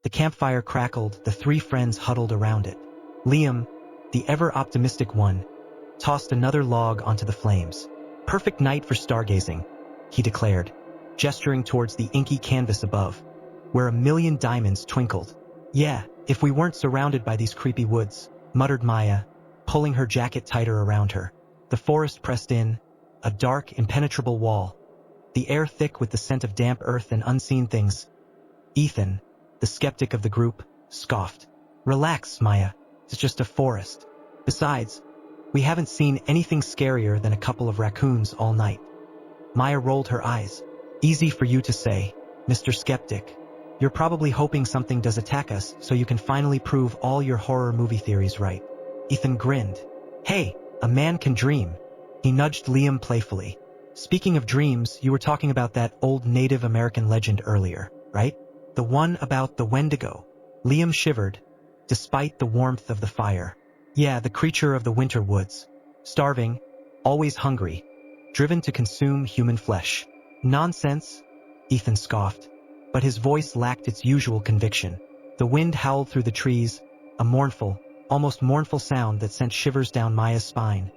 The campfire crackled, the three friends huddled around it. Liam, the ever-optimistic one, tossed another log onto the flames. "Perfect night for stargazing," he declared, gesturing towards the inky canvas above, where a million diamonds twinkled. "Yeah, if we weren't surrounded by these creepy woods," muttered Maya, pulling her jacket tighter around her. The forest pressed in, a dark, impenetrable wall, the air thick with the scent of damp earth and unseen things. Ethan, the skeptic of the group, scoffed. "Relax, Maya. It's just a forest. Besides, we haven't seen anything scarier than a couple of raccoons all night." Maya rolled her eyes. "Easy for you to say, Mr. Skeptic. You're probably hoping something does attack us so you can finally prove all your horror movie theories right." Ethan grinned. "Hey, a man can dream." He nudged Liam playfully. "Speaking of dreams, you were talking about that old Native American legend earlier, right? The one about the Wendigo." Liam shivered, despite the warmth of the fire. "Yeah, the creature of the winter woods. Starving, always hungry, driven to consume human flesh." "Nonsense," Ethan scoffed, but his voice lacked its usual conviction. The wind howled through the trees, a mournful, almost mournful sound that sent shivers down Maya's spine.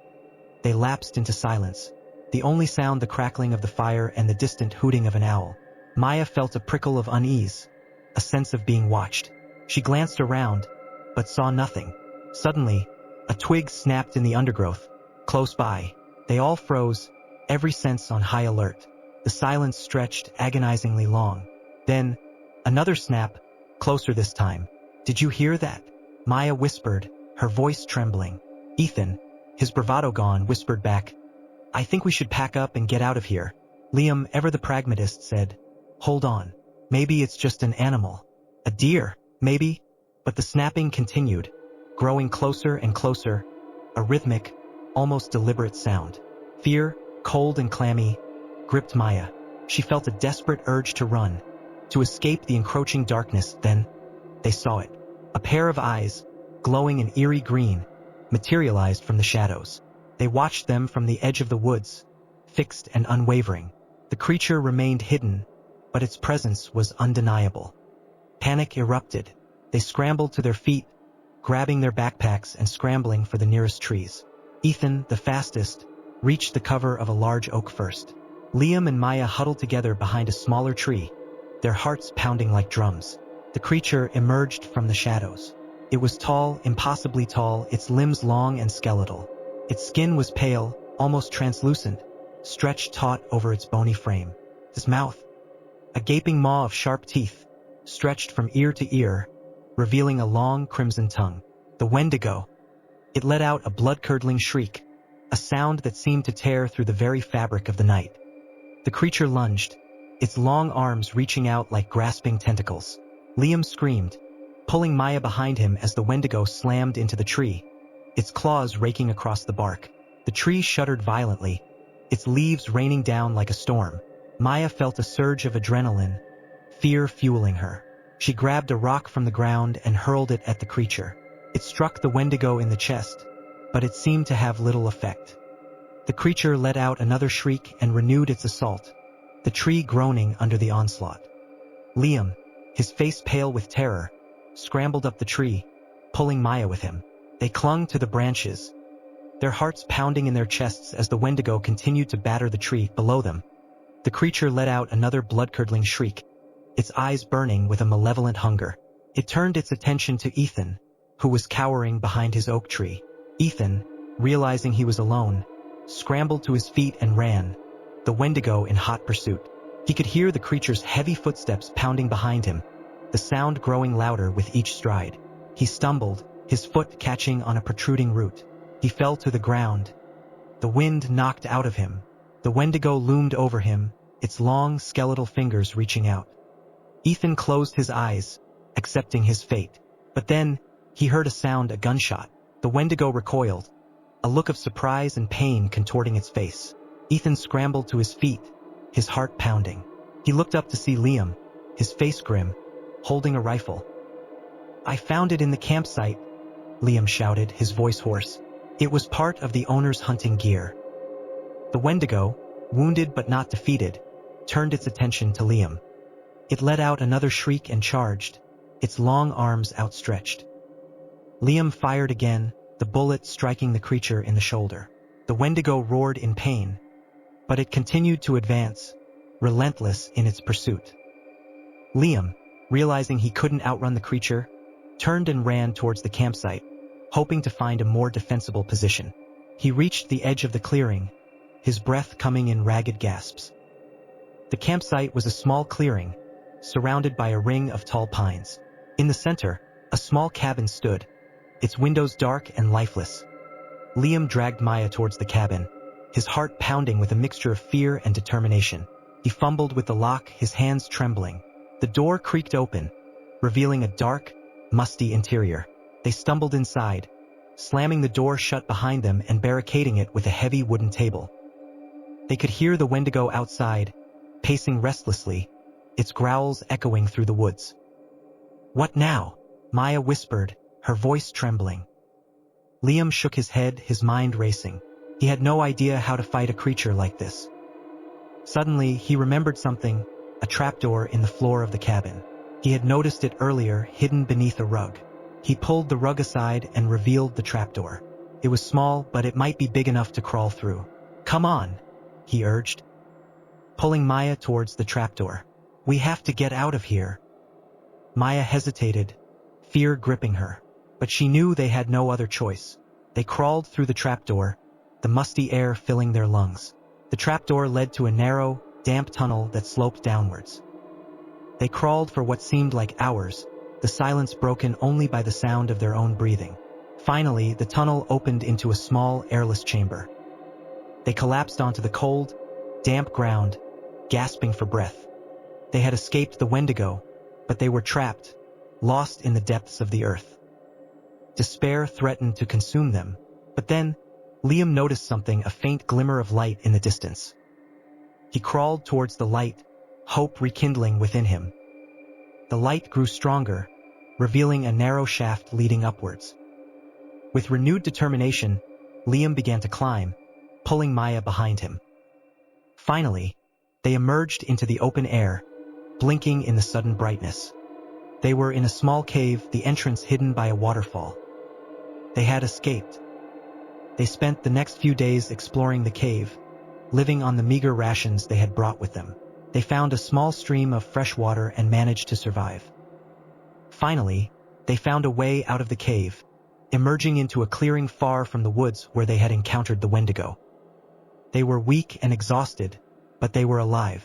They lapsed into silence, the only sound the crackling of the fire and the distant hooting of an owl. Maya felt a prickle of unease, a sense of being watched. She glanced around, but saw nothing. Suddenly, a twig snapped in the undergrowth, close by. They all froze, every sense on high alert. The silence stretched agonizingly long. Then, another snap, closer this time. "Did you hear that?" Maya whispered, her voice trembling. Ethan, his bravado gone, whispered back, "I think we should pack up and get out of here." Liam, ever the pragmatist, said, "Hold on. Maybe it's just an animal. A deer, maybe?" But the snapping continued, growing closer and closer, a rhythmic, almost deliberate sound. Fear, cold and clammy, gripped Maya. She felt a desperate urge to run, to escape the encroaching darkness. Then, they saw it. A pair of eyes, glowing an eerie green, materialized from the shadows. They watched them from the edge of the woods, fixed and unwavering. The creature remained hidden, but its presence was undeniable. Panic erupted. They scrambled to their feet, grabbing their backpacks and scrambling for the nearest trees. Ethan, the fastest, reached the cover of a large oak first. Liam and Maya huddled together behind a smaller tree, their hearts pounding like drums. The creature emerged from the shadows. It was tall, impossibly tall, its limbs long and skeletal. Its skin was pale, almost translucent, stretched taut over its bony frame. His mouth, a gaping maw of sharp teeth, stretched from ear to ear, revealing a long crimson tongue. The Wendigo. It let out a blood-curdling shriek, a sound that seemed to tear through the very fabric of the night. The creature lunged, its long arms reaching out like grasping tentacles. Liam screamed, pulling Maya behind him as the Wendigo slammed into the tree, its claws raking across the bark. The tree shuddered violently, its leaves raining down like a storm. Maya felt a surge of adrenaline, fear fueling her. She grabbed a rock from the ground and hurled it at the creature. It struck the Wendigo in the chest, but it seemed to have little effect. The creature let out another shriek and renewed its assault, the tree groaning under the onslaught. Liam, his face pale with terror, scrambled up the tree, pulling Maya with him. They clung to the branches, their hearts pounding in their chests as the Wendigo continued to batter the tree below them. The creature let out another blood-curdling shriek, its eyes burning with a malevolent hunger. It turned its attention to Ethan, who was cowering behind his oak tree. Ethan, realizing he was alone, scrambled to his feet and ran, the Wendigo in hot pursuit. He could hear the creature's heavy footsteps pounding behind him, the sound growing louder with each stride. He stumbled, his foot catching on a protruding root. He fell to the ground. The wind knocked out of him. The Wendigo loomed over him, its long skeletal fingers reaching out. Ethan closed his eyes, accepting his fate. But then, he heard a sound, a gunshot. The Wendigo recoiled, a look of surprise and pain contorting its face. Ethan scrambled to his feet, his heart pounding. He looked up to see Liam, his face grim, holding a rifle. "I found it in the campsite," Liam shouted, his voice hoarse. It was part of the owner's hunting gear. The Wendigo, wounded but not defeated, turned its attention to Liam. It let out another shriek and charged, its long arms outstretched. Liam fired again, the bullet striking the creature in the shoulder. The Wendigo roared in pain, but it continued to advance, relentless in its pursuit. Liam, realizing he couldn't outrun the creature, turned and ran towards the campsite, hoping to find a more defensible position. He reached the edge of the clearing, his breath coming in ragged gasps. The campsite was a small clearing, surrounded by a ring of tall pines. In the center, a small cabin stood, its windows dark and lifeless. Liam dragged Maya towards the cabin, his heart pounding with a mixture of fear and determination. He fumbled with the lock, his hands trembling. The door creaked open, revealing a dark, musty interior. They stumbled inside, slamming the door shut behind them and barricading it with a heavy wooden table. They could hear the Wendigo outside, pacing restlessly, its growls echoing through the woods. "What now?" Maya whispered, her voice trembling. Liam shook his head, his mind racing. He had no idea how to fight a creature like this. Suddenly, he remembered something, a trapdoor in the floor of the cabin. He had noticed it earlier, hidden beneath a rug. He pulled the rug aside and revealed the trapdoor. It was small, but it might be big enough to crawl through. "Come on," he urged, pulling Maya towards the trapdoor. "We have to get out of here." Maya hesitated, fear gripping her, but she knew they had no other choice. They crawled through the trapdoor, the musty air filling their lungs. The trapdoor led to a narrow, damp tunnel that sloped downwards. They crawled for what seemed like hours, the silence broken only by the sound of their own breathing. Finally, the tunnel opened into a small, airless chamber. They collapsed onto the cold, damp ground, gasping for breath. They had escaped the Wendigo, but they were trapped, lost in the depths of the earth. Despair threatened to consume them, but then, Liam noticed something, a faint glimmer of light in the distance. He crawled towards the light, hope rekindling within him. The light grew stronger, revealing a narrow shaft leading upwards. With renewed determination, Liam began to climb, pulling Maya behind him. Finally, they emerged into the open air, blinking in the sudden brightness. They were in a small cave, the entrance hidden by a waterfall. They had escaped. They spent the next few days exploring the cave, living on the meager rations they had brought with them. They found a small stream of fresh water and managed to survive. Finally, they found a way out of the cave, emerging into a clearing far from the woods where they had encountered the Wendigo. They were weak and exhausted, but they were alive.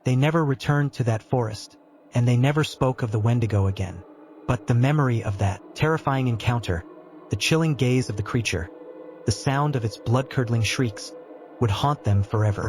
They never returned to that forest, and they never spoke of the Wendigo again. But the memory of that terrifying encounter, the chilling gaze of the creature, the sound of its blood-curdling shrieks, would haunt them forever.